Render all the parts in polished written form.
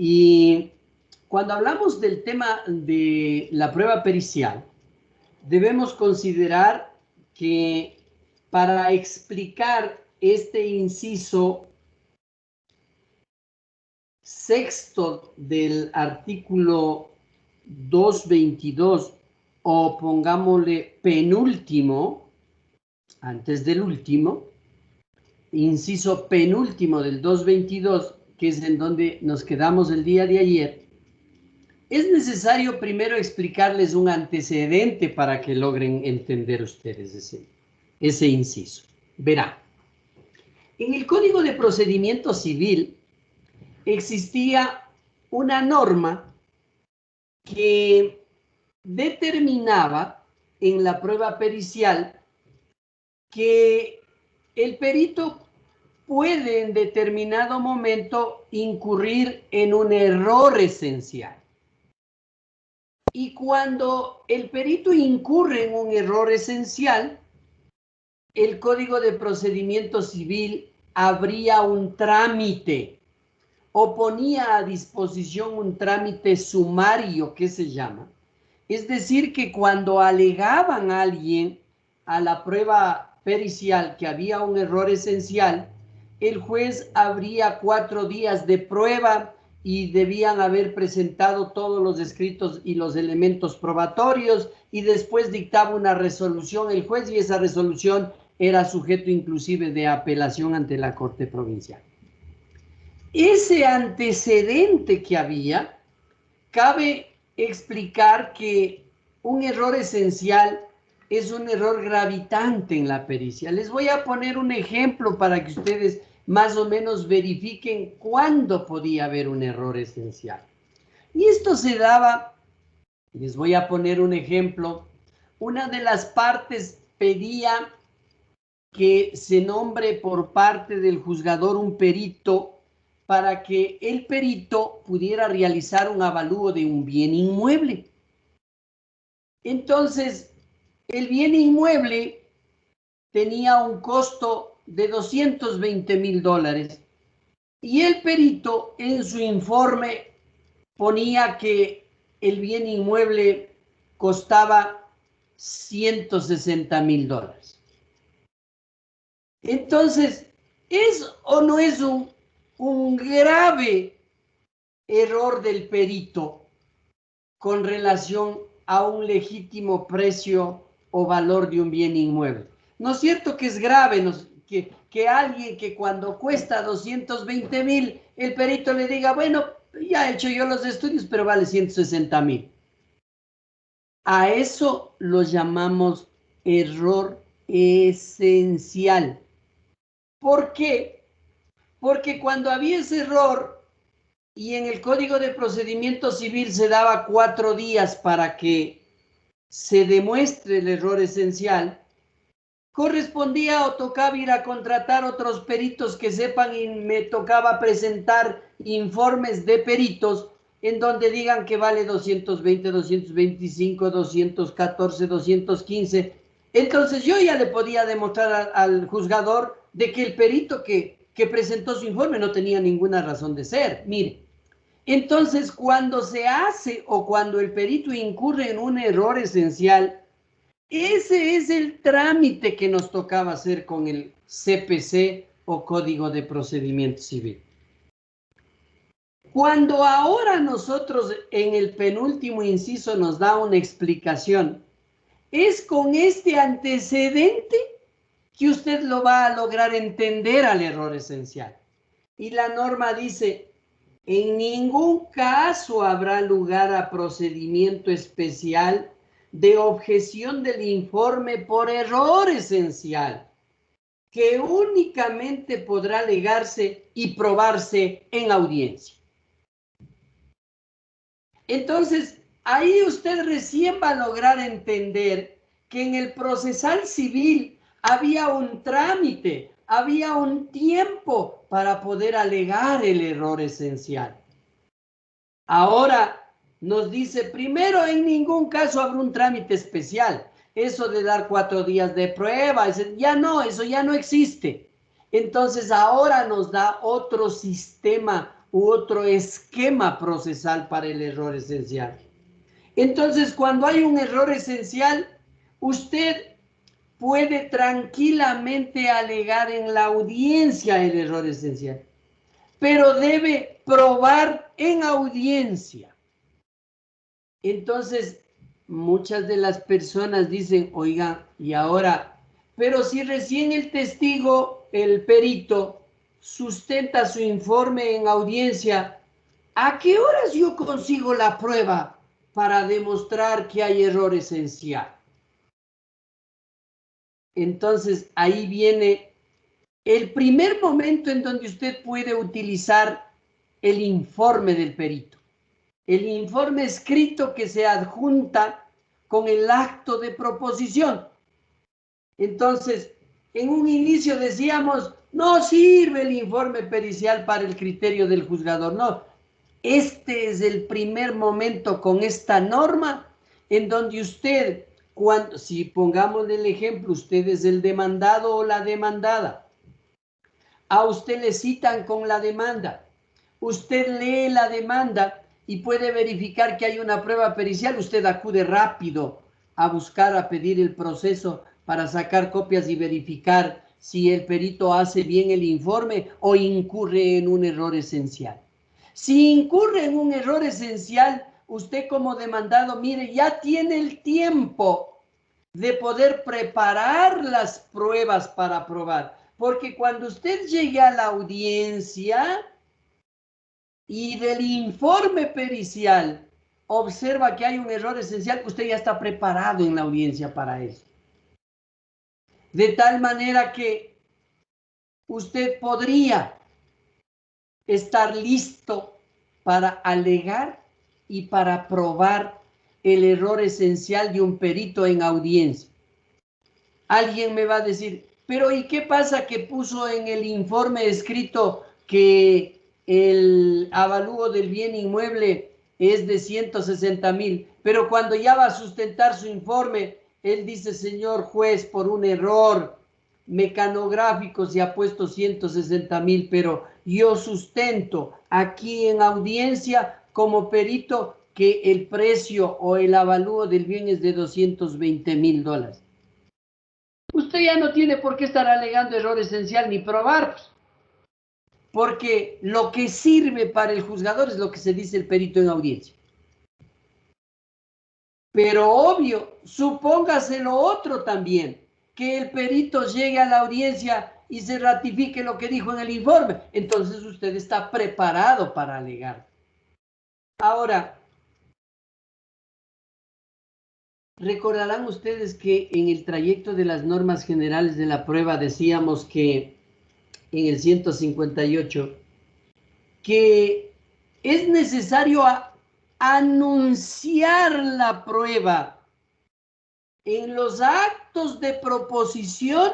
Y cuando hablamos del tema de la prueba pericial, debemos considerar que para explicar este inciso sexto del artículo 222, o pongámosle penúltimo, antes del último, inciso penúltimo del 222, que es en donde nos quedamos el día de ayer, es necesario primero explicarles un antecedente para que logren entender ustedes ese inciso. Verá, en el Código de Procedimiento Civil existía una norma que determinaba en la prueba pericial que el perito puede en determinado momento incurrir en un error esencial. Y cuando el perito incurre en un error esencial, el Código de Procedimiento Civil abría un trámite o ponía a disposición un trámite sumario, que se llama. Es decir, que cuando alegaban a alguien a la prueba pericial que había un error esencial, el juez abría 4 días de prueba y debían haber presentado todos los escritos y los elementos probatorios, y después dictaba una resolución el juez, y esa resolución era sujeto inclusive de apelación ante la Corte Provincial. Ese antecedente que había, cabe explicar que un error esencial es un error gravitante en la pericia. Les voy a poner un ejemplo para que ustedes más o menos verifiquen cuándo podía haber un error esencial. Y esto se daba, les voy a poner un ejemplo, una de las partes pedía que se nombre por parte del juzgador un perito para que el perito pudiera realizar un avalúo de un bien inmueble. Entonces, el bien inmueble tenía un costo de $220,000 y el perito en su informe ponía que el bien inmueble costaba $160,000. Entonces, ¿es o no es un grave error del perito con relación a un legítimo precio o valor de un bien inmueble? ¿No es cierto que es grave que alguien que cuando cuesta 220,000, el perito le diga, bueno, ya he hecho yo los estudios, pero vale 160,000? A eso lo llamamos error esencial. ¿Por qué? Porque cuando había ese error, y en el Código de Procedimiento Civil se daba 4 días para que se demuestre el error esencial, correspondía o tocaba ir a contratar otros peritos que sepan, y me tocaba presentar informes de peritos en donde digan que vale 220, 225, 214, 215. Entonces yo ya le podía demostrar al juzgador de que el perito que presentó su informe no tenía ninguna razón de ser. Mire, entonces cuando se hace o cuando el perito incurre en un error esencial, ese es el trámite que nos tocaba hacer con el CPC o Código de Procedimiento Civil. Cuando ahora nosotros en el penúltimo inciso nos da una explicación, es con este antecedente que usted lo va a lograr entender al error esencial. Y la norma dice, en ningún caso habrá lugar a procedimiento especial de objeción del informe por error esencial, que únicamente podrá alegarse y probarse en audiencia. Entonces, ahí usted recién va a lograr entender que en el procesal civil había un trámite, había un tiempo para poder alegar el error esencial. Ahora nos dice, primero, en ningún caso habrá un trámite especial. Eso de dar 4 días de prueba, eso ya no existe. Entonces ahora nos da otro sistema, u otro esquema procesal para el error esencial. Entonces, cuando hay un error esencial, usted puede tranquilamente alegar en la audiencia el error esencial, pero debe probar en audiencia. Entonces, muchas de las personas dicen, oiga, y ahora, pero si recién el testigo, el perito, sustenta su informe en audiencia, ¿a qué horas yo consigo la prueba para demostrar que hay error esencial? Entonces, ahí viene el primer momento en donde usted puede utilizar el informe del perito. El informe escrito que se adjunta con el acto de proposición. Entonces, en un inicio decíamos, no sirve el informe pericial para el criterio del juzgador. No, este es el primer momento con esta norma en donde usted, cuando, si pongamos el ejemplo, usted es el demandado o la demandada, a usted le citan con la demanda, usted lee la demanda y puede verificar que hay una prueba pericial, usted acude rápido a buscar, a pedir el proceso para sacar copias y verificar si el perito hace bien el informe o incurre en un error esencial. Si incurre en un error esencial, usted como demandado, mire, ya tiene el tiempo de poder preparar las pruebas para probar. Porque cuando usted llegue a la audiencia y del informe pericial observa que hay un error esencial, usted ya está preparado en la audiencia para eso. De tal manera que usted podría estar listo para alegar y para probar el error esencial de un perito en audiencia. Alguien me va a decir, pero ¿y qué pasa que puso en el informe escrito que el avalúo del bien inmueble es de 160,000? Pero cuando ya va a sustentar su informe, él dice, señor juez, por un error mecanográfico se ha puesto 160,000, pero yo sustento aquí en audiencia como perito que el precio o el avalúo del bien es de $220,000. Usted ya no tiene por qué estar alegando error esencial ni probar, porque lo que sirve para el juzgador es lo que se dice el perito en audiencia. Pero obvio, supóngase lo otro también, que el perito llegue a la audiencia y se ratifique lo que dijo en el informe. Entonces usted está preparado para alegar. Ahora, recordarán ustedes que en el trayecto de las normas generales de la prueba decíamos que en el 158 que es necesario anunciar la prueba en los actos de proposición.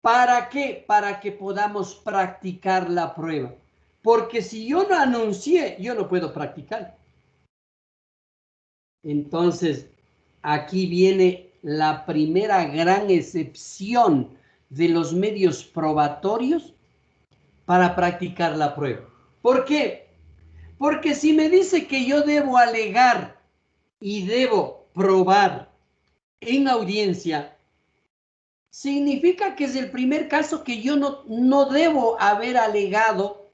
¿Para qué? Para que podamos practicar la prueba. Porque si yo no anuncié, yo no puedo practicar. Entonces, aquí viene la primera gran excepción de los medios probatorios para practicar la prueba. ¿Por qué? Porque si me dice que yo debo alegar y debo probar en audiencia, significa que es el primer caso que yo no debo haber alegado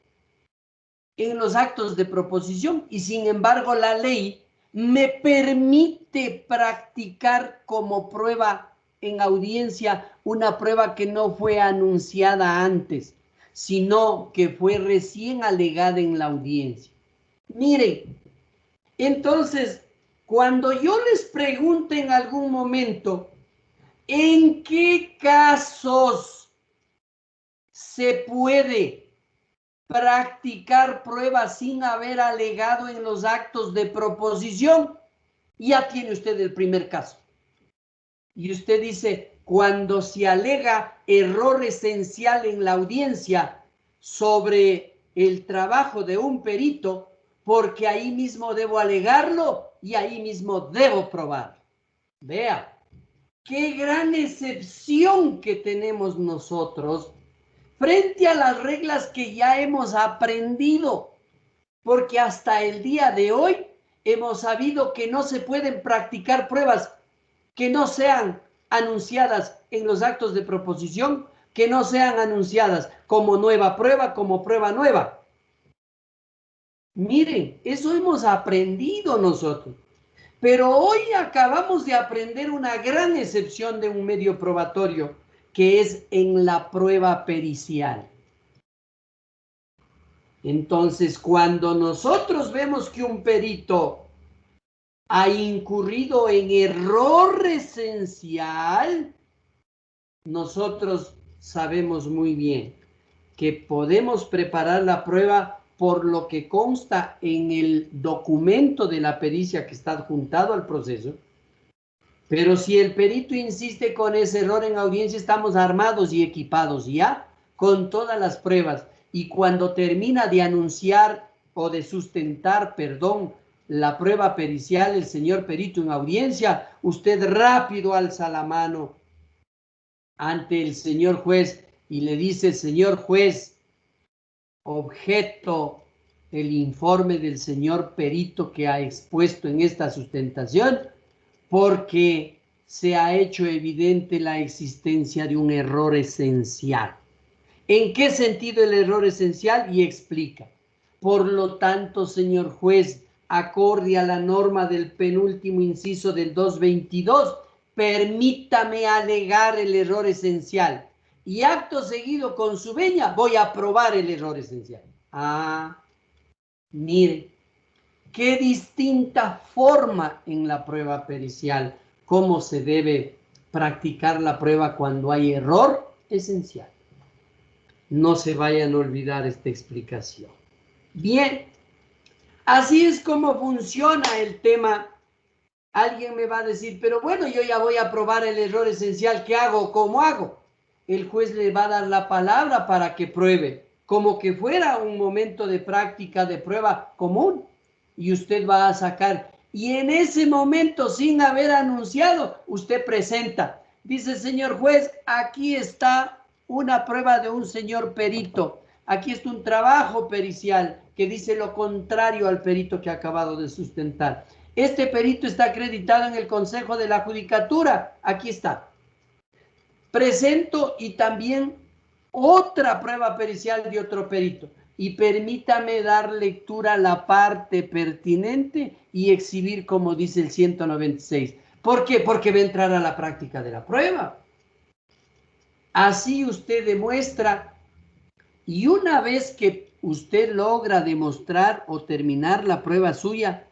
en los actos de proposición y sin embargo la ley me permite practicar como prueba en audiencia una prueba que no fue anunciada antes, sino que fue recién alegada en la audiencia. Miren, entonces, cuando yo les pregunte en algún momento, ¿en qué casos se puede practicar pruebas sin haber alegado en los actos de proposición? Ya tiene usted el primer caso. Y usted dice, cuando se alega error esencial en la audiencia sobre el trabajo de un perito, porque ahí mismo debo alegarlo y ahí mismo debo probar. Vea, qué gran excepción que tenemos nosotros frente a las reglas que ya hemos aprendido, porque hasta el día de hoy hemos sabido que no se pueden practicar pruebas que no sean anunciadas en los actos de proposición, que no sean anunciadas como nueva prueba, como prueba nueva. Miren, eso hemos aprendido nosotros. Pero hoy acabamos de aprender una gran excepción de un medio probatorio, que es en la prueba pericial. Entonces, cuando nosotros vemos que un perito ha incurrido en error esencial, nosotros sabemos muy bien que podemos preparar la prueba por lo que consta en el documento de la pericia que está adjuntado al proceso. Pero si el perito insiste con ese error en audiencia, estamos armados y equipados ya con todas las pruebas. Y cuando termina de anunciar o de sustentar, perdón, la prueba pericial, el señor perito en audiencia, usted rápido alza la mano ante el señor juez y le dice: señor juez, objeto el informe del señor perito que ha expuesto en esta sustentación, porque se ha hecho evidente la existencia de un error esencial. ¿En qué sentido el error esencial? Y explica. Por lo tanto, señor juez, acorde a la norma del penúltimo inciso del 222, permítame alegar el error esencial. Y acto seguido, con su venia, voy a probar el error esencial. Ah, mire, qué distinta forma en la prueba pericial, cómo se debe practicar la prueba cuando hay error esencial. No se vayan a olvidar esta explicación. Bien, así es como funciona el tema. Alguien me va a decir: pero bueno, yo ya voy a probar el error esencial, ¿qué hago? ¿Cómo hago? El juez le va a dar la palabra para que pruebe, como que fuera un momento de práctica, de prueba común, y usted va a sacar. Y en ese momento, sin haber anunciado, usted presenta. Dice: señor juez, aquí está una prueba de un señor perito. Aquí está un trabajo pericial que dice lo contrario al perito que ha acabado de sustentar. Este perito está acreditado en el Consejo de la Judicatura. Aquí está. Presento y también otra prueba pericial de otro perito. Y permítame dar lectura a la parte pertinente y exhibir como dice el 196. ¿Por qué? Porque va a entrar a la práctica de la prueba. Así usted demuestra, y una vez que usted logra demostrar o terminar la prueba suya,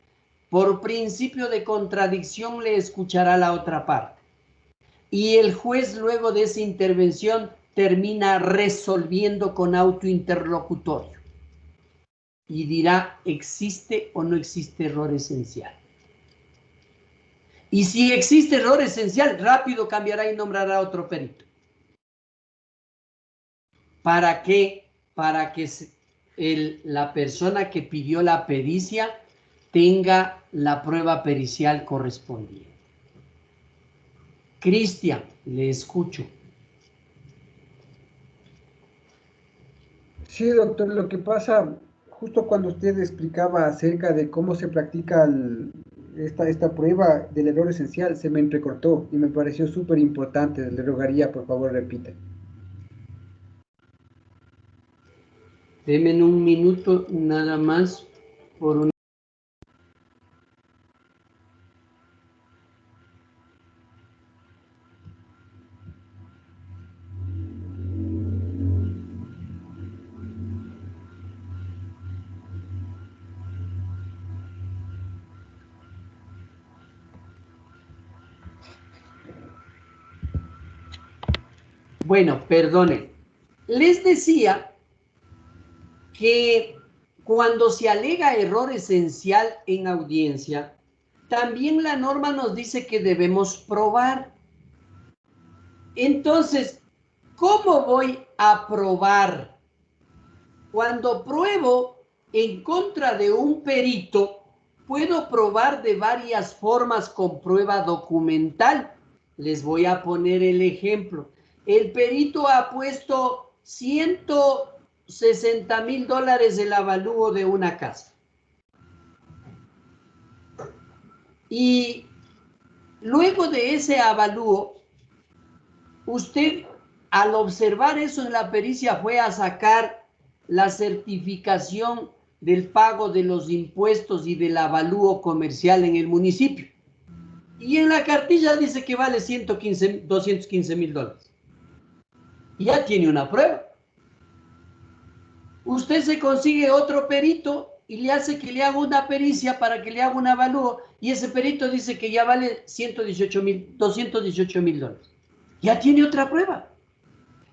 por principio de contradicción le escuchará la otra parte. Y el juez, luego de esa intervención, termina resolviendo con autointerlocutorio. Y dirá: ¿existe o no existe error esencial? Y si existe error esencial, rápido cambiará y nombrará a otro perito. ¿Para qué? Para que la persona que pidió la pericia tenga la prueba pericial correspondiente. Cristian, le escucho. Sí, doctor, lo que pasa, justo cuando usted explicaba acerca de cómo se practica esta prueba del error esencial, se me entrecortó y me pareció súper importante. Le rogaría, por favor, repita. Deme en un minuto nada más por un... Bueno, perdone. Les decía que cuando se alega error esencial en audiencia, también la norma nos dice que debemos probar. Entonces, ¿cómo voy a probar? Cuando pruebo en contra de un perito, puedo probar de varias formas con prueba documental. Les voy a poner el ejemplo. El perito ha puesto $160,000 el avalúo de una casa. Y luego de ese avalúo, usted, al observar eso en la pericia, fue a sacar la certificación del pago de los impuestos y del avalúo comercial en el municipio. Y en la cartilla dice que vale $215,000. Ya tiene una prueba. Usted se consigue otro perito y le hace que le haga una pericia para que le haga un avalúo, y ese perito dice que ya vale $218,000. Ya tiene otra prueba.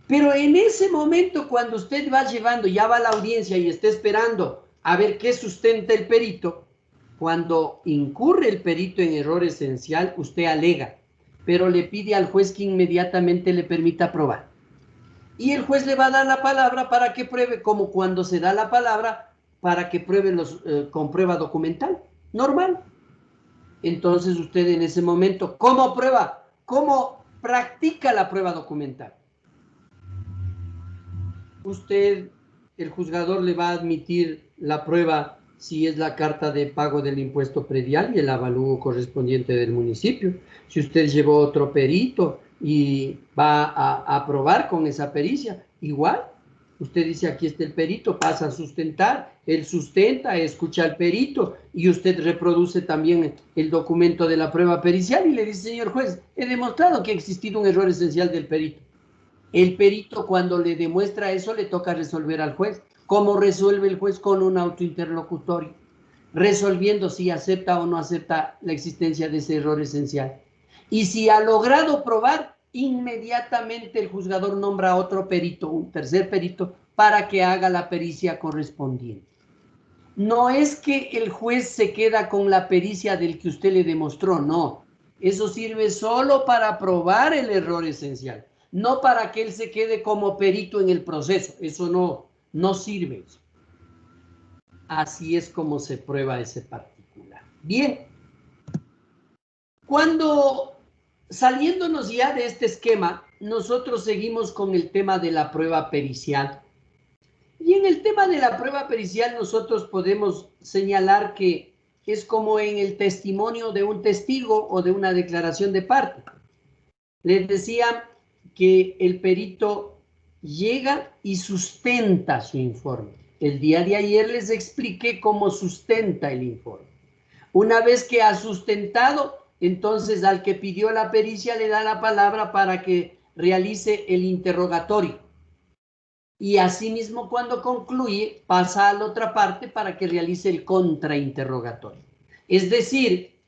Pero en ese momento, cuando usted va llevando, ya va a la audiencia y está esperando a ver qué sustenta el perito, cuando incurre el perito en error esencial, usted alega, pero le pide al juez que inmediatamente le permita probar. Y el juez le va a dar la palabra para que pruebe, como cuando se da la palabra para que pruebe con prueba documental, normal. Entonces usted en ese momento, ¿cómo prueba? ¿Cómo practica la prueba documental? Usted, el juzgador, le va a admitir la prueba si es la carta de pago del impuesto predial y el avalúo correspondiente del municipio. Si usted llevó otro perito y va a aprobar con esa pericia, igual. Usted dice, aquí está el perito, pasa a sustentar, él sustenta, escucha al perito y usted reproduce también el documento de la prueba pericial y le dice, señor juez, he demostrado que ha existido un error esencial del perito. El perito, cuando le demuestra eso, le toca resolver al juez. ¿Cómo resuelve el juez? Con un autointerlocutorio, resolviendo si acepta o no acepta la existencia de ese error esencial. Y si ha logrado probar, inmediatamente el juzgador nombra a otro perito, un tercer perito, para que haga la pericia correspondiente. No es que el juez se queda con la pericia del que usted le demostró, no. Eso sirve solo para probar el error esencial, no para que él se quede como perito en el proceso. Eso no sirve. Así es como se prueba ese particular. Bien, cuando saliéndonos ya de este esquema, nosotros seguimos con el tema de la prueba pericial. Y en el tema de la prueba pericial nosotros podemos señalar que es como en el testimonio de un testigo o de una declaración de parte. Les decía que el perito llega y sustenta su informe. El día de ayer les expliqué cómo sustenta el informe. Una vez que ha sustentado, entonces al que pidió la pericia le da la palabra para que realice el interrogatorio. Y asimismo, cuando concluye, pasa a la otra parte para que realice el contrainterrogatorio. Es decir,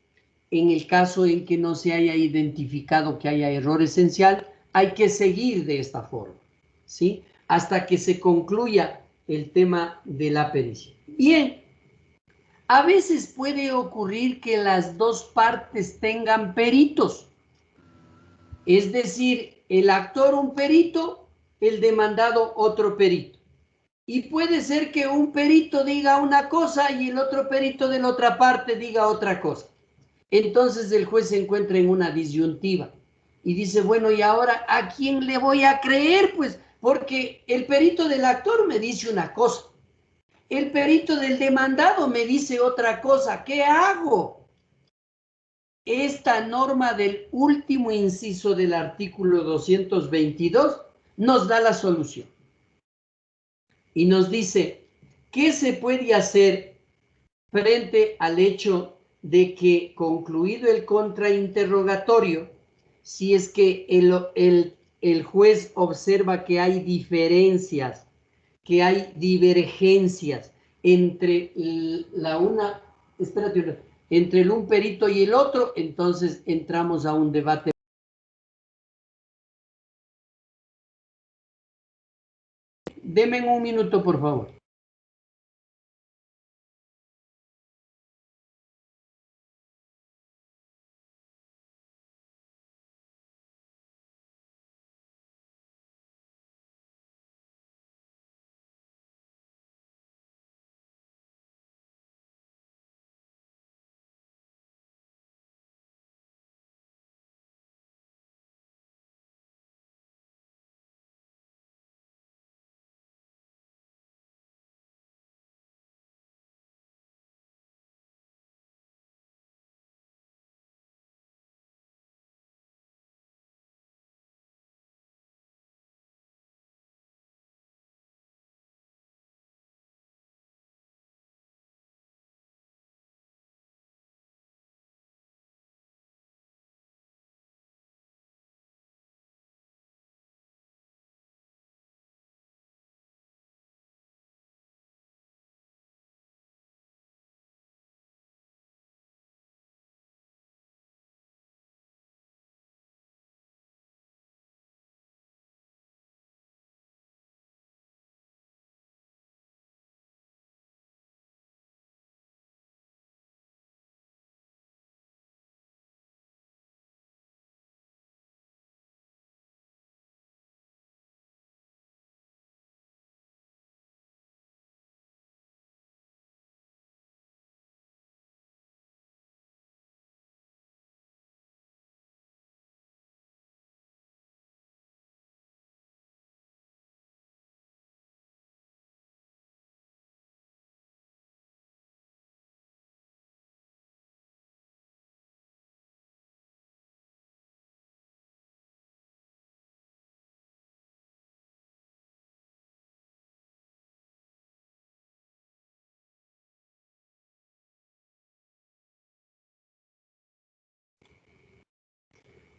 en el caso en que no se haya identificado que haya error esencial, hay que seguir de esta forma, ¿sí? Hasta que se concluya el tema de la pericia. Bien, a veces puede ocurrir que las dos partes tengan peritos. Es decir, el actor un perito, el demandado otro perito. Y puede ser que un perito diga una cosa y el otro perito de la otra parte diga otra cosa. Entonces el juez se encuentra en una disyuntiva y dice, bueno, ¿y ahora a quién le voy a creer? Pues porque el perito del actor me dice una cosa, el perito del demandado me dice otra cosa. ¿Qué hago? Esta norma del último inciso del artículo 222 nos da la solución. Y nos dice, ¿qué se puede hacer frente al hecho de que, concluido el contrainterrogatorio, si es que el juez observa que hay diferencias, que hay divergencias entre entre el un perito y el otro, entonces entramos a un debate. Deme un minuto, por favor.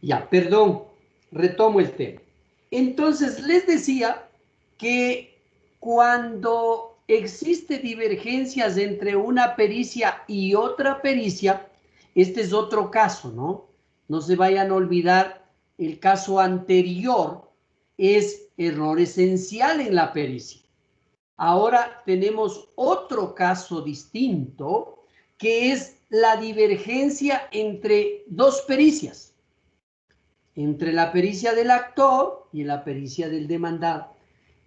Ya, perdón, retomo el tema. Entonces, les decía que cuando existe divergencias entre una pericia y otra pericia, este es otro caso, ¿no? No se vayan a olvidar, el caso anterior es error esencial en la pericia. Ahora tenemos otro caso distinto, que es la divergencia entre dos pericias, entre la pericia del actor y la pericia del demandado.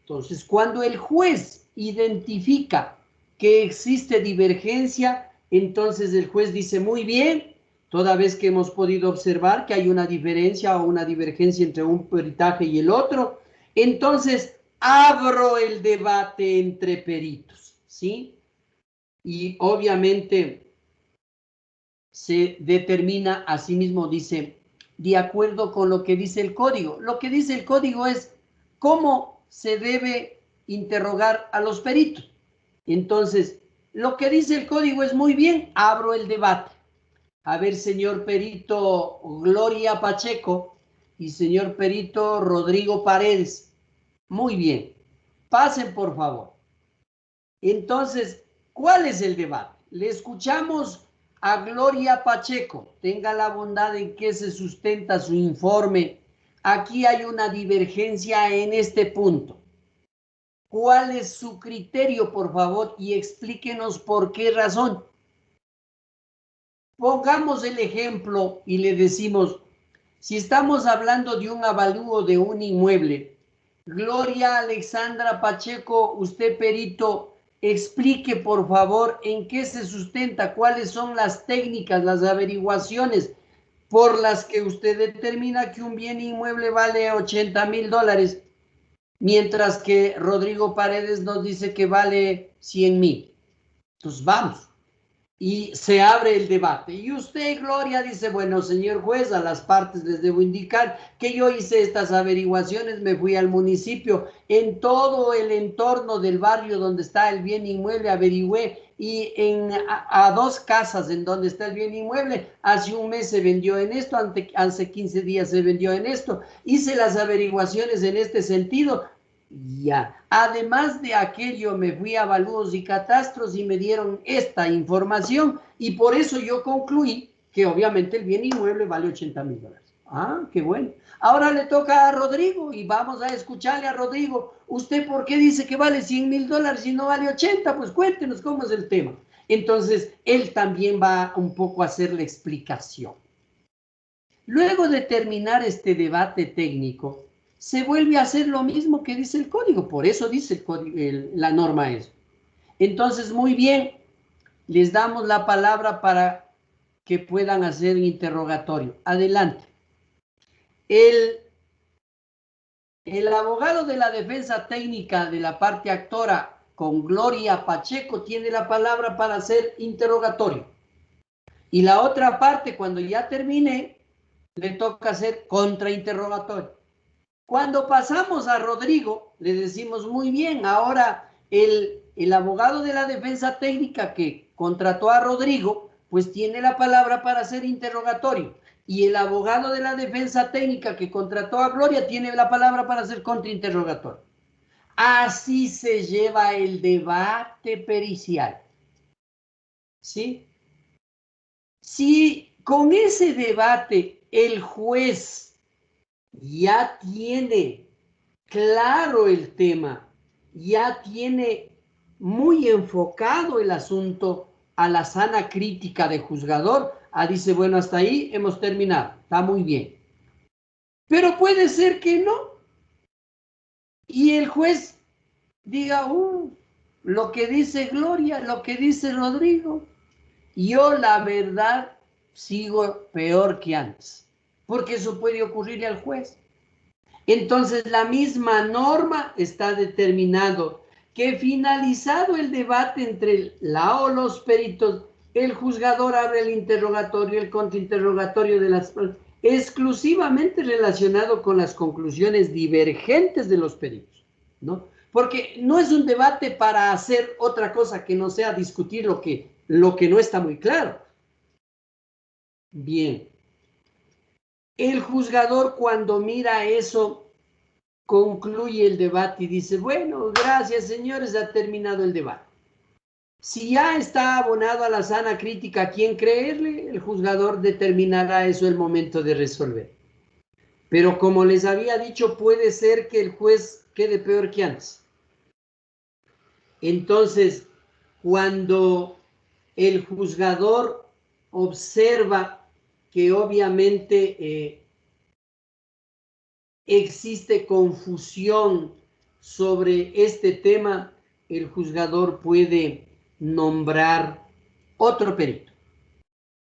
Entonces, cuando el juez identifica que existe divergencia, entonces el juez dice, muy bien, toda vez que hemos podido observar que hay una diferencia o una divergencia entre un peritaje y el otro, entonces abro el debate entre peritos, ¿sí? Y obviamente se determina, asimismo dice, de acuerdo con lo que dice el código. Lo que dice el código es cómo se debe interrogar a los peritos. Entonces, lo que dice el código es muy bien, abro el debate. A ver, señor perito Gloria Pacheco y señor perito Rodrigo Paredes. Muy bien, pasen por favor. Entonces, ¿cuál es el debate? Le escuchamos a Gloria Pacheco. Tenga la bondad en que se sustenta su informe. Aquí hay una divergencia en este punto. ¿Cuál es su criterio, por favor? Y explíquenos por qué razón. Pongamos el ejemplo y le decimos, si estamos hablando de un avalúo de un inmueble, Gloria Alexandra Pacheco, usted perito, explique por favor en qué se sustenta, cuáles son las técnicas, las averiguaciones por las que usted determina que un bien inmueble vale $80,000, mientras que Rodrigo Paredes nos dice que vale 100,000. Entonces vamos. Y se abre el debate. Y usted, Gloria, dice, bueno, señor juez, a las partes les debo indicar que yo hice estas averiguaciones, me fui al municipio, en todo el entorno del barrio donde está el bien inmueble, averigüé, y a dos casas en donde está el bien inmueble, hace un mes se vendió en esto, hace 15 días se vendió en esto, hice las averiguaciones en este sentido. Ya, además de aquello me fui a avalúos y catastros y me dieron esta información y por eso yo concluí que obviamente el bien inmueble vale $80,000. Ah, qué bueno. Ahora le toca a Rodrigo y vamos a escucharle a Rodrigo. ¿Usted por qué dice que vale $100,000 y no vale 80? Pues cuéntenos cómo es el tema. Entonces, él también va un poco a hacer la explicación. Luego de terminar este debate técnico, se vuelve a hacer lo mismo que dice el código. Por eso dice el código, la norma eso. Entonces, muy bien, les damos la palabra para que puedan hacer un interrogatorio. Adelante. El abogado de la defensa técnica de la parte actora con Gloria Pacheco tiene la palabra para hacer interrogatorio. Y la otra parte, cuando ya termine, le toca hacer contrainterrogatorio. Cuando pasamos a Rodrigo, le decimos muy bien, ahora el abogado de la defensa técnica que contrató a Rodrigo, pues tiene la palabra para hacer interrogatorio. Y el abogado de la defensa técnica que contrató a Gloria tiene la palabra para hacer contrainterrogatorio. Así se lleva el debate pericial. ¿Sí? Si con ese debate el juez ya tiene claro el tema, ya tiene muy enfocado el asunto a la sana crítica de juzgador, dice, bueno, hasta ahí hemos terminado, está muy bien. Pero puede ser que no. Y el juez diga, lo que dice Gloria, lo que dice Rodrigo, yo la verdad sigo peor que antes, porque eso puede ocurrirle al juez. Entonces, la misma norma está determinando que finalizado el debate entre la o los peritos, el juzgador abre el interrogatorio, el contrainterrogatorio de las exclusivamente relacionado con las conclusiones divergentes de los peritos, ¿no? Porque no es un debate para hacer otra cosa que no sea discutir lo que no está muy claro. Bien. El juzgador, cuando mira eso, concluye el debate y dice, bueno, gracias señores, ha terminado el debate. Si ya está abonado a la sana crítica a quién creerle, el juzgador determinará eso el momento de resolver. Pero como les había dicho, puede ser que el juez quede peor que antes. Entonces, cuando el juzgador observa que obviamente existe confusión sobre este tema, el juzgador puede nombrar otro perito.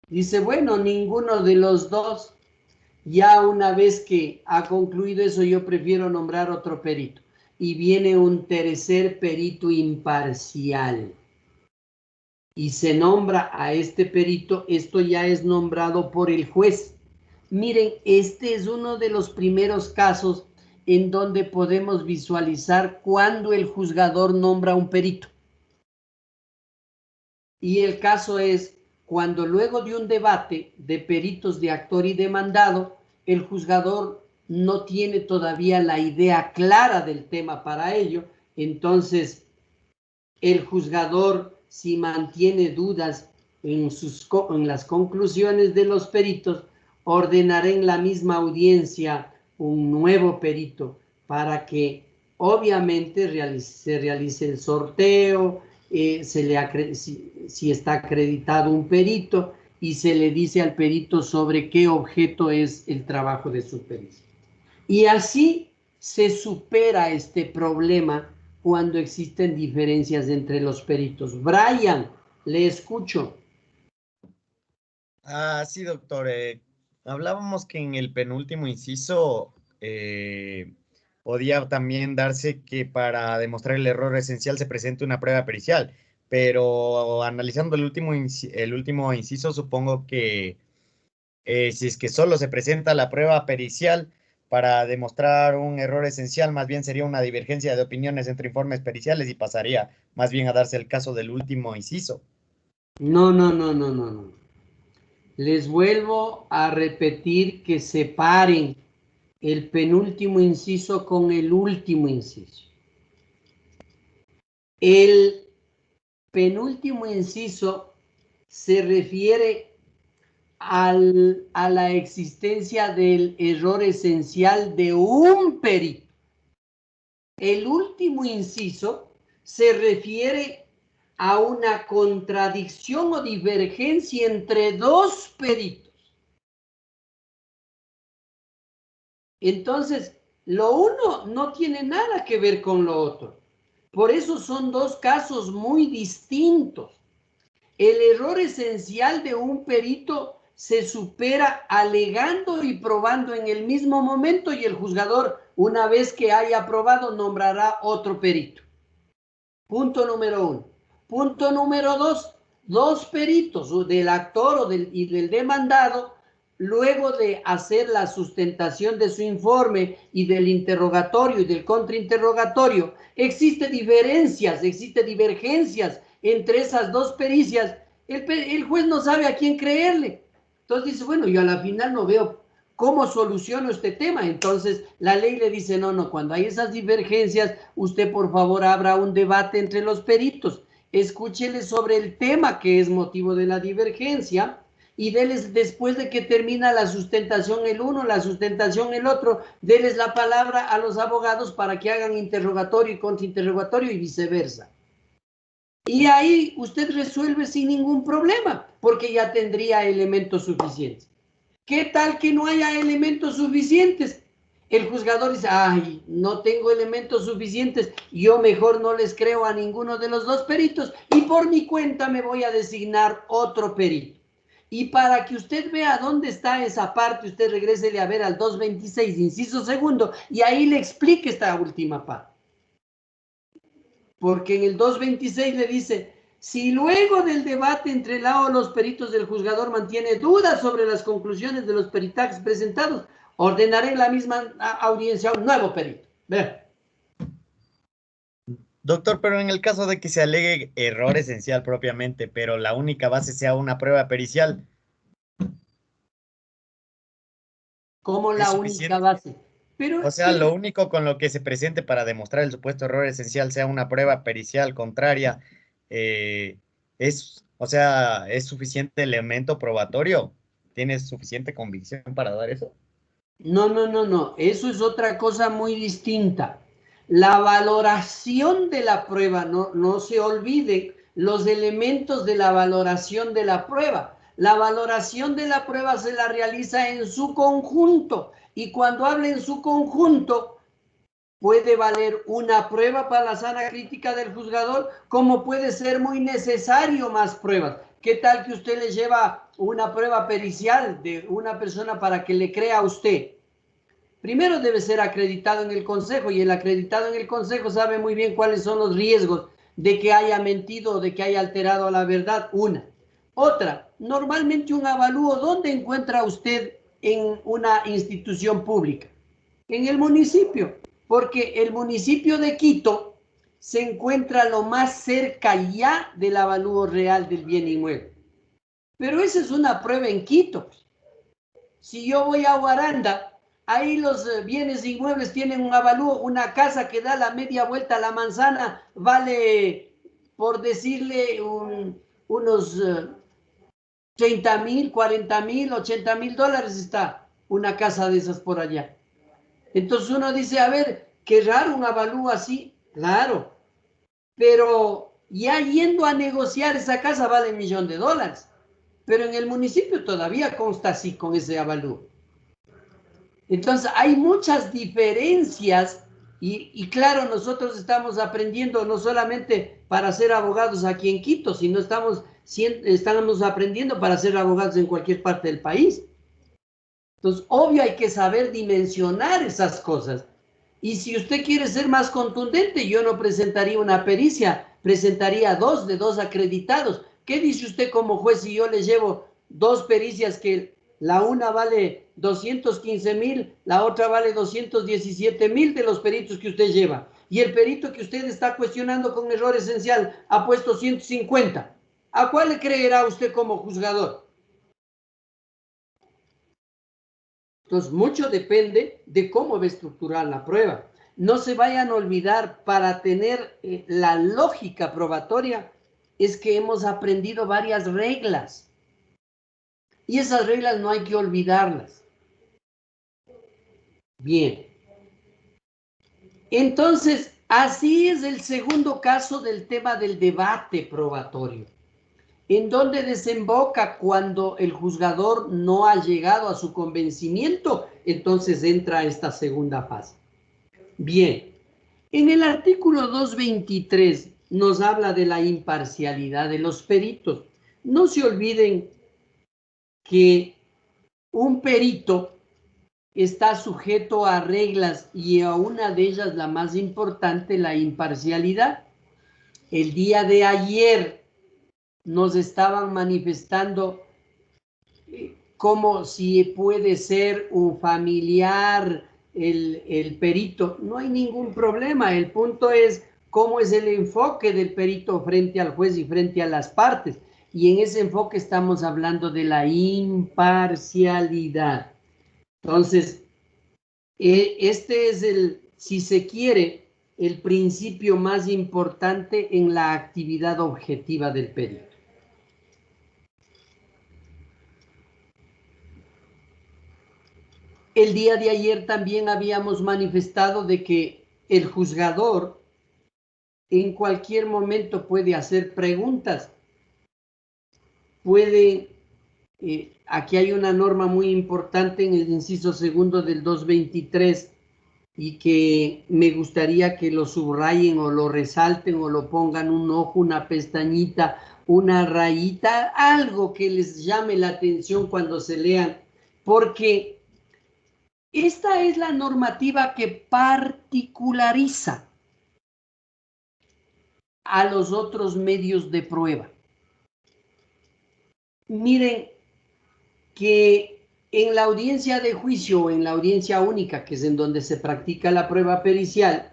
Dice, bueno, ninguno de los dos. Ya una vez que ha concluido eso, yo prefiero nombrar otro perito. Y viene un tercer perito imparcial. Y se nombra a este perito, esto ya es nombrado por el juez. Miren, este es uno de los primeros casos en donde podemos visualizar cuando el juzgador nombra un perito. Y el caso es cuando luego de un debate de peritos de actor y demandado, el juzgador no tiene todavía la idea clara del tema para ello, entonces el juzgador, si mantiene dudas en las conclusiones de los peritos, ordenará en la misma audiencia un nuevo perito para que obviamente se realice el sorteo, si está acreditado un perito y se le dice al perito sobre qué objeto es el trabajo de su pericia. Y así se supera este problema cuando existen diferencias entre los peritos. Brian, le escucho. Sí, doctor. Hablábamos que en el penúltimo inciso podía también darse que para demostrar el error esencial se presente una prueba pericial, pero analizando el último inciso, supongo que si es que solo se presenta la prueba pericial para demostrar un error esencial, más bien sería una divergencia de opiniones entre informes periciales y pasaría más bien a darse el caso del último inciso. No. Les vuelvo a repetir que separen el penúltimo inciso con el último inciso. El penúltimo inciso se refiere a la existencia del error esencial de un perito. El último inciso se refiere a una contradicción o divergencia entre dos peritos. Entonces, lo uno no tiene nada que ver con lo otro. Por eso son dos casos muy distintos. El error esencial de un perito se supera alegando y probando en el mismo momento y el juzgador, una vez que haya probado, nombrará otro perito. Punto número uno. Punto número dos, dos peritos, del actor y del demandado, luego de hacer la sustentación de su informe y del interrogatorio y del contrainterrogatorio, existe divergencias entre esas dos pericias. El juez no sabe a quién creerle. Entonces dice, bueno, yo a la final no veo cómo soluciono este tema. Entonces la ley le dice, no, cuando hay esas divergencias, usted por favor abra un debate entre los peritos, escúchele sobre el tema que es motivo de la divergencia y deles, después de que termina la sustentación el uno, la sustentación el otro, deles la palabra a los abogados para que hagan interrogatorio y contrainterrogatorio y viceversa. Y ahí usted resuelve sin ningún problema, porque ya tendría elementos suficientes. ¿Qué tal que no haya elementos suficientes? El juzgador dice, ay, no tengo elementos suficientes, yo mejor no les creo a ninguno de los dos peritos y por mi cuenta me voy a designar otro perito. Y para que usted vea dónde está esa parte, usted regrésele a ver al 226, inciso segundo, y ahí le explique esta última parte. Porque en el 226 le dice, si luego del debate entre el o los peritos del juzgador mantiene dudas sobre las conclusiones de los peritajes presentados, ordenaré en la misma audiencia un nuevo perito. Ve. Doctor, pero en el caso de que se alegue error esencial propiamente, pero la única base sea una prueba pericial. como Es la única suficiente. base. Pero, O sea, lo único con lo que se presente para demostrar el supuesto error esencial sea una prueba pericial contraria, o sea, ¿es suficiente elemento probatorio? ¿Tienes suficiente convicción para dar eso? no, eso es otra cosa muy distinta. La valoración de la prueba, no se olviden los elementos de la valoración de la prueba. La valoración de la prueba se la realiza en su conjunto y cuando habla en su conjunto puede valer una prueba para la sana crítica del juzgador, como puede ser muy necesario más pruebas. ¿Qué tal que usted le lleva una prueba pericial de una persona para que le crea a usted? Primero debe ser acreditado en el consejo y el acreditado en el consejo sabe muy bien cuáles son los riesgos de que haya mentido o de que haya alterado la verdad. Una. Otra, normalmente un avalúo, ¿dónde encuentra usted en una institución pública? En el municipio, porque el municipio de Quito se encuentra lo más cerca ya del avalúo real del bien inmueble. Pero esa es una prueba en Quito. Si yo voy a Guaranda, ahí los bienes inmuebles tienen un avalúo, una casa que da la media vuelta a la manzana, vale, por decirle, unos 30,000, 40,000, 80,000 dólares está una casa de esas por allá. Entonces uno dice, a ver, qué raro un avalúo así, claro, pero ya yendo a negociar esa casa vale $1,000,000, pero en el municipio todavía consta así con ese avalúo. Entonces hay muchas diferencias y claro, nosotros estamos aprendiendo no solamente para ser abogados aquí en Quito, sino estamos aprendiendo para ser abogados en cualquier parte del país. Entonces, obvio hay que saber dimensionar esas cosas. Y si usted quiere ser más contundente, yo no presentaría una pericia, presentaría dos de dos acreditados. ¿Qué dice usted como juez si yo le llevo dos pericias que la una vale 215,000, la otra vale 217,000 de los peritos que usted lleva? Y el perito que usted está cuestionando con error esencial ha puesto 150. ¿A cuál le creerá usted como juzgador? Entonces, mucho depende de cómo va a estructurar la prueba. No se vayan a olvidar, para tener la lógica probatoria, es que hemos aprendido varias reglas. Y esas reglas no hay que olvidarlas. Bien. Entonces, así es el segundo caso del tema del debate probatorio, en donde desemboca cuando el juzgador no ha llegado a su convencimiento, entonces entra esta segunda fase. Bien, en el artículo 223 nos habla de la imparcialidad de los peritos. No se olviden que un perito está sujeto a reglas y a una de ellas, la más importante, la imparcialidad. El día de ayer nos estaban manifestando como si puede ser un familiar el perito. No hay ningún problema. El punto es cómo es el enfoque del perito frente al juez y frente a las partes. Y en ese enfoque estamos hablando de la imparcialidad. Entonces, este es si se quiere, el principio más importante en la actividad objetiva del perito. El día de ayer también habíamos manifestado de que el juzgador en cualquier momento puede hacer preguntas. Aquí hay una norma muy importante en el inciso segundo del 223 y que me gustaría que lo subrayen o lo resalten o lo pongan un ojo, una pestañita, una rayita, algo que les llame la atención cuando se lean, porque esta es la normativa que particulariza a los otros medios de prueba. Miren que en la audiencia de juicio o en la audiencia única, que es en donde se practica la prueba pericial,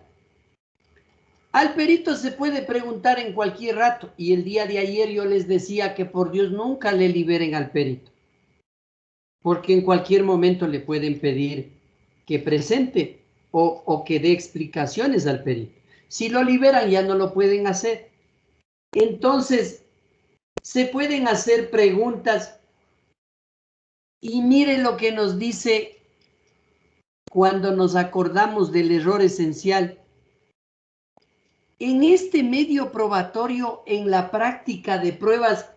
al perito se puede preguntar en cualquier rato, y el día de ayer yo les decía que por Dios nunca le liberen al perito. porque en cualquier momento le pueden pedir que presente o que dé explicaciones al perito. Si lo liberan ya no lo pueden hacer. Entonces, se pueden hacer preguntas y miren lo que nos dice cuando nos acordamos del error esencial. En este medio probatorio, en la práctica de pruebas,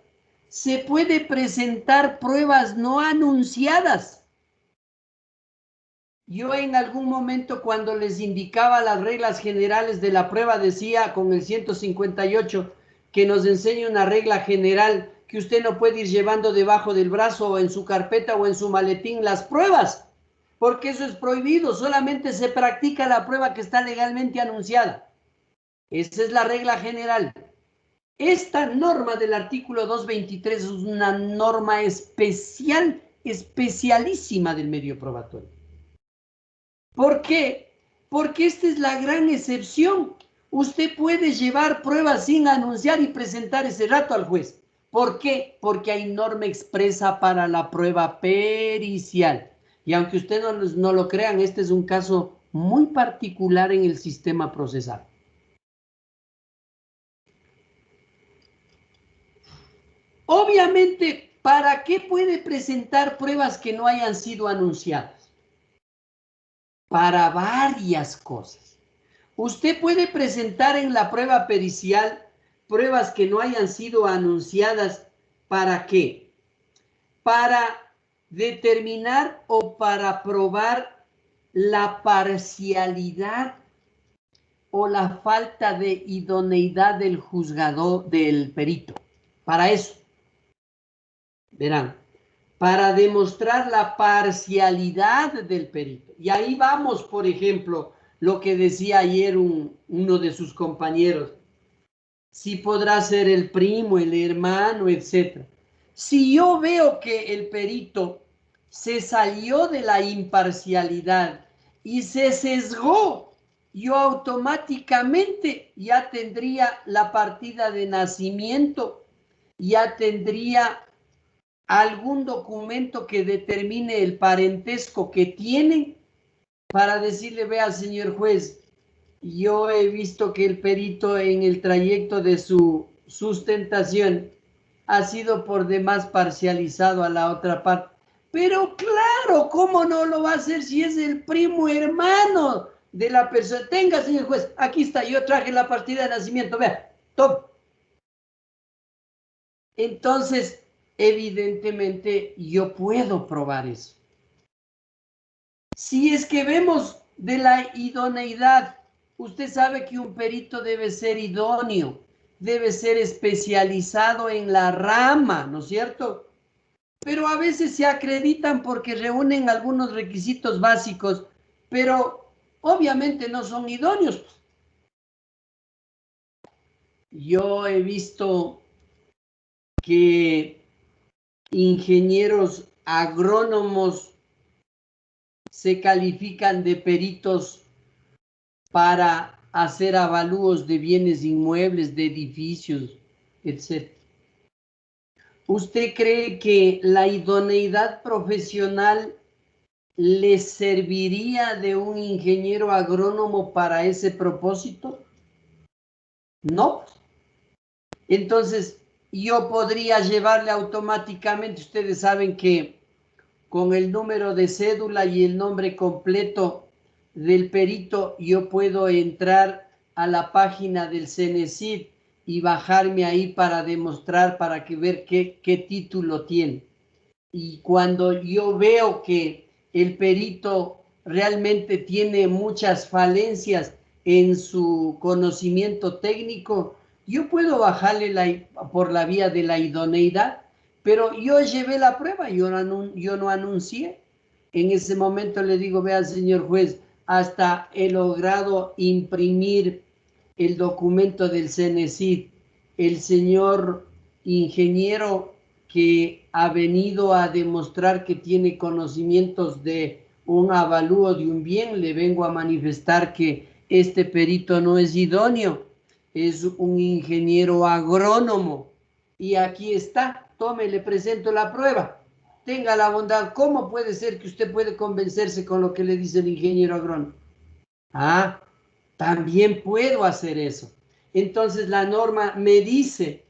se puede presentar pruebas no anunciadas. Yo en algún momento cuando les indicaba las reglas generales de la prueba decía con el 158 que nos enseña una regla general que usted no puede ir llevando debajo del brazo o en su carpeta o en su maletín las pruebas, porque eso es prohibido, solamente se practica la prueba que está legalmente anunciada. Esa es la regla general. Esta norma del artículo 223 es una norma especial, especialísima del medio probatorio. ¿Por qué? Porque esta es la gran excepción. Usted puede llevar pruebas sin anunciar y presentar ese rato al juez. ¿Por qué? Porque hay norma expresa para la prueba pericial. Y aunque ustedes no lo crean, este es un caso muy particular en el sistema procesal. Obviamente, ¿para qué puede presentar pruebas que no hayan sido anunciadas? Para varias cosas. Usted puede presentar en la prueba pericial pruebas que no hayan sido anunciadas. ¿Para qué? Para determinar o para probar la parcialidad o la falta de idoneidad del juzgador, del perito. Para eso. Verán, para demostrar la parcialidad del perito. Y ahí vamos, por ejemplo, lo que decía ayer uno de sus compañeros. Si podrá ser el primo, el hermano, etc. Si yo veo que el perito se salió de la imparcialidad y se sesgó, yo automáticamente ya tendría la partida de nacimiento, ya tendría algún documento que determine el parentesco que tienen para decirle, vea, señor juez, yo he visto que el perito en el trayecto de su sustentación ha sido por demás parcializado a la otra parte. Pero claro, ¿cómo no lo va a hacer si es el primo hermano de la persona? Tenga, señor juez, aquí está, yo traje la partida de nacimiento, vea, toma. Entonces, evidentemente, yo puedo probar eso. Si es que vemos de la idoneidad, usted sabe que un perito debe ser idóneo, debe ser especializado en la rama, ¿no es cierto? Pero a veces se acreditan porque reúnen algunos requisitos básicos, pero obviamente no son idóneos. Yo he visto que ingenieros agrónomos se califican de peritos para hacer avalúos de bienes inmuebles, de edificios, etc. ¿Usted cree que la idoneidad profesional le serviría de un ingeniero agrónomo para ese propósito? No. Entonces, yo podría llevarle automáticamente, ustedes saben que con el número de cédula y el nombre completo del perito, yo puedo entrar a la página del CENESID y bajarme ahí para demostrar, para que ver qué título tiene. Y cuando yo veo que el perito realmente tiene muchas falencias en su conocimiento técnico, yo puedo bajarle por la vía de la idoneidad. Pero yo llevé la prueba, yo no anuncié. En ese momento le digo, vea, señor juez, hasta he logrado imprimir el documento del CENESID. El señor ingeniero que ha venido a demostrar que tiene conocimientos de un avalúo de un bien, le vengo a manifestar que este perito no es idóneo, es un ingeniero agrónomo. Y aquí está, tome, le presento la prueba. tenga la bondad, ¿cómo puede ser que usted puede convencerse con lo que le dice el ingeniero agrónomo? Ah, también puedo hacer eso. Entonces la norma me dice,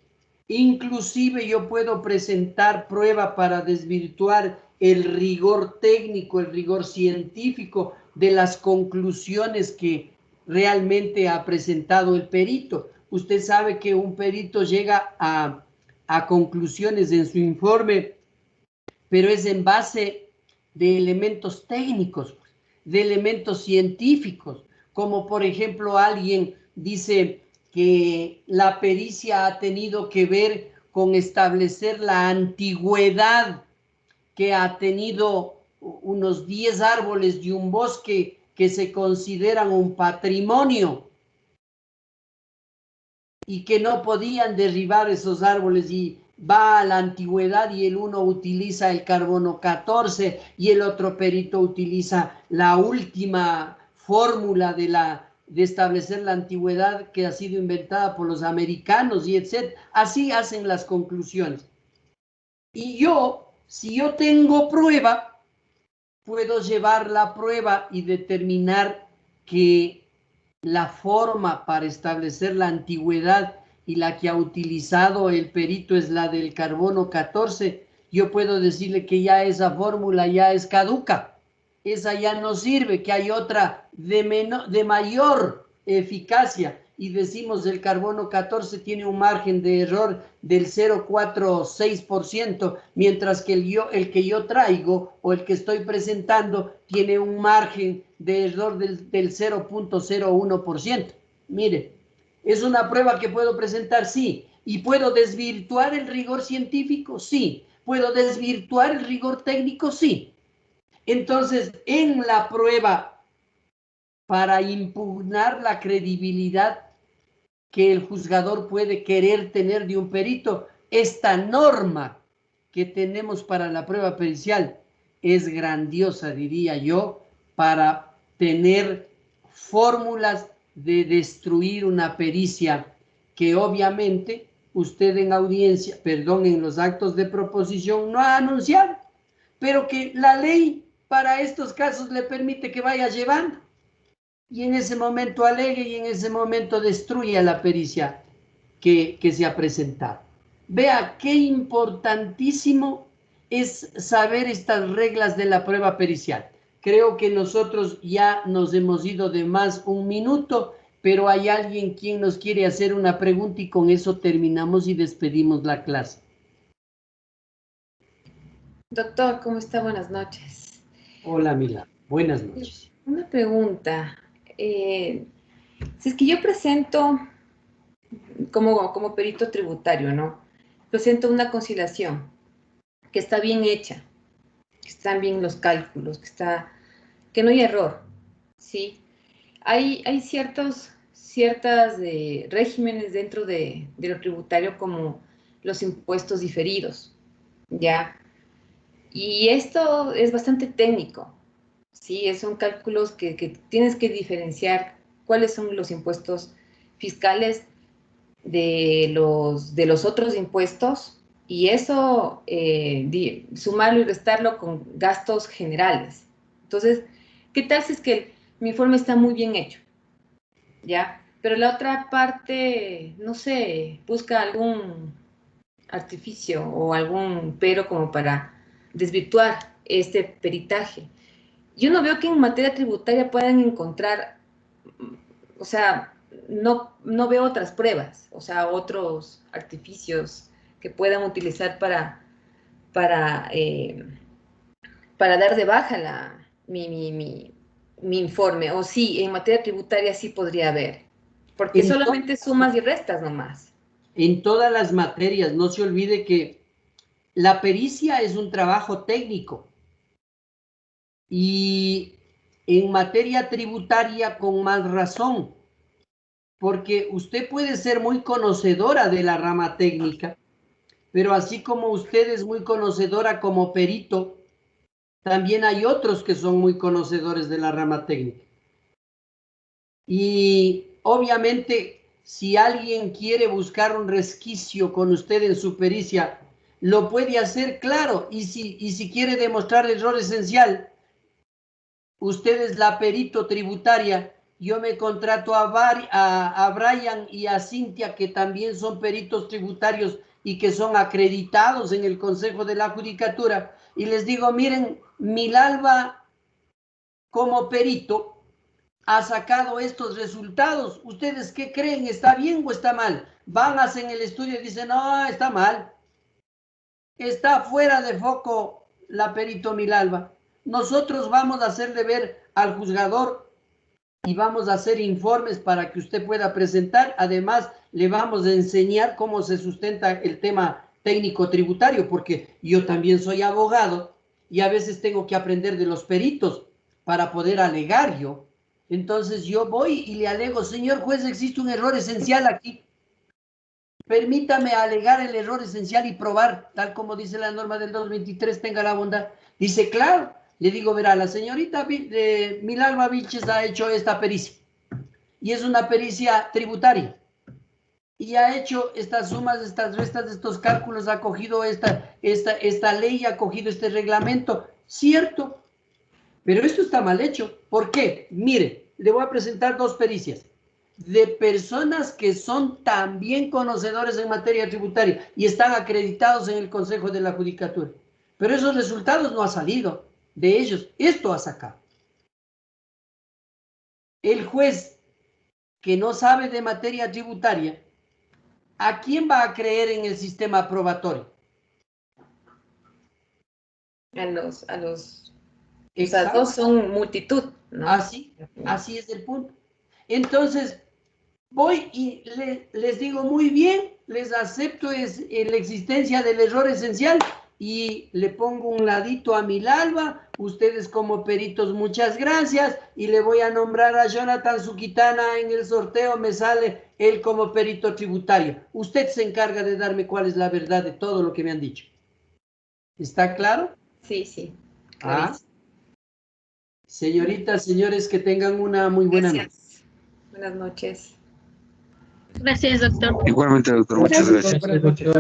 inclusive yo puedo presentar prueba para desvirtuar el rigor técnico, el rigor científico de las conclusiones que realmente ha presentado el perito. Usted sabe que un perito llega a conclusiones en su informe, pero es en base de elementos técnicos, de elementos científicos, como por ejemplo alguien dice que la pericia ha tenido que ver con establecer la antigüedad que ha tenido unos 10 árboles de un bosque que se consideran un patrimonio y que no podían derribar esos árboles, y va a la antigüedad y el uno utiliza el carbono 14 y el otro perito utiliza la última fórmula de establecer la antigüedad que ha sido inventada por los americanos y etc. Así hacen las conclusiones. Y yo, si yo tengo prueba, puedo llevar la prueba y determinar que la forma para establecer la antigüedad y la que ha utilizado el perito es la del carbono 14, yo puedo decirle que ya esa fórmula ya es caduca, esa ya no sirve, que hay otra de mayor eficacia, y decimos el carbono 14 tiene un margen de error del 0,46%, mientras que el que yo traigo o el que estoy presentando tiene un margen de error del 0,01%. Mire, ¿es una prueba que puedo presentar? Sí. ¿Y puedo desvirtuar el rigor científico? Sí. ¿Puedo desvirtuar el rigor técnico? Sí. Entonces, en la prueba, para impugnar la credibilidad que el juzgador puede querer tener de un perito, esta norma que tenemos para la prueba pericial es grandiosa, diría yo, para tener fórmulas de destruir una pericia que obviamente usted en audiencia, perdón, en los actos de proposición no ha anunciado, pero que la ley para estos casos le permite que vaya llevando, y en ese momento alegue y en ese momento destruya la pericia que se ha presentado. Vea qué importantísimo es saber estas reglas de la prueba pericial. Creo que nosotros ya nos hemos ido de más un minuto, pero hay alguien quien nos quiere hacer una pregunta y con eso terminamos y despedimos la clase. Doctor, ¿cómo está? Buenas noches. Hola, Mila. Buenas noches. Una pregunta. Si es que yo presento como perito tributario, ¿no? Presento una conciliación que está bien hecha, que están bien los cálculos, que no hay error, ¿sí? Hay ciertos regímenes dentro de lo tributario, como los impuestos diferidos, ¿ya? Y esto es bastante técnico, ¿sí? Son cálculos que tienes que diferenciar cuáles son los impuestos fiscales de los otros impuestos, y eso sumarlo y restarlo con gastos generales. Entonces, ¿qué tal si es que mi informe está muy bien hecho? ¿Ya? Pero la otra parte, no sé, busca algún artificio o algún pero como para desvirtuar este peritaje. Yo no veo que en materia tributaria puedan encontrar, o sea, no veo otras pruebas, o sea, otros artificios que puedan utilizar para dar de baja mi informe. O sí, en materia tributaria sí podría haber, porque solamente sumas y restas nomás. En todas las materias, no se olvide que la pericia es un trabajo técnico, y en materia tributaria con más razón, porque usted puede ser muy conocedora de la rama técnica, pero así como usted es muy conocedora como perito, también hay otros que son muy conocedores de la rama técnica. Y obviamente, si alguien quiere buscar un resquicio con usted en su pericia, lo puede hacer, claro, y si quiere demostrar error esencial, usted es la perito tributaria, yo me contrato a Brian y a Cintia, que también son peritos tributarios y que son acreditados en el Consejo de la Judicatura, y les digo, miren, Milalva como perito ha sacado estos resultados. ¿Ustedes qué creen? ¿Está bien o está mal? Van, hacen el estudio y dicen, no, está mal. Está fuera de foco la perito Milalva. Nosotros vamos a hacerle ver al juzgador y vamos a hacer informes para que usted pueda presentar. Además, le vamos a enseñar cómo se sustenta el tema técnico tributario, porque yo también soy abogado y a veces tengo que aprender de los peritos para poder alegar yo. Entonces yo voy y le alego, señor juez, existe un error esencial aquí. Permítame alegar el error esencial y probar, tal como dice la norma del 223, tenga la bondad. Dice, claro, le digo, verá, la señorita Milalva Vilches ha hecho esta pericia, y es una pericia tributaria, y ha hecho estas sumas, estas restas, estos cálculos, ha cogido esta ley, ha cogido este reglamento, cierto, pero esto está mal hecho. ¿Por qué? Mire, le voy a presentar dos pericias de personas que son también conocedores en materia tributaria y están acreditados en el Consejo de la Judicatura. Pero esos resultados no han salido de ellos. Esto ha sacado. El juez que no sabe de materia tributaria, ¿a quién va a creer en el sistema probatorio? A los dos son multitud, ¿no? Así es el punto. Entonces, voy y les digo, muy bien, les acepto la existencia del error esencial y le pongo un ladito a Milalva, ustedes como peritos, muchas gracias, y le voy a nombrar a Jonathan Zuquitana en el sorteo, me sale él como perito tributario. Usted se encarga de darme cuál es la verdad de todo lo que me han dicho. ¿Está claro? Sí. Señoritas, señores, que tengan una muy buena noche. Buenas noches. Gracias, doctor. Igualmente, doctor, muchas gracias. Buenas noches.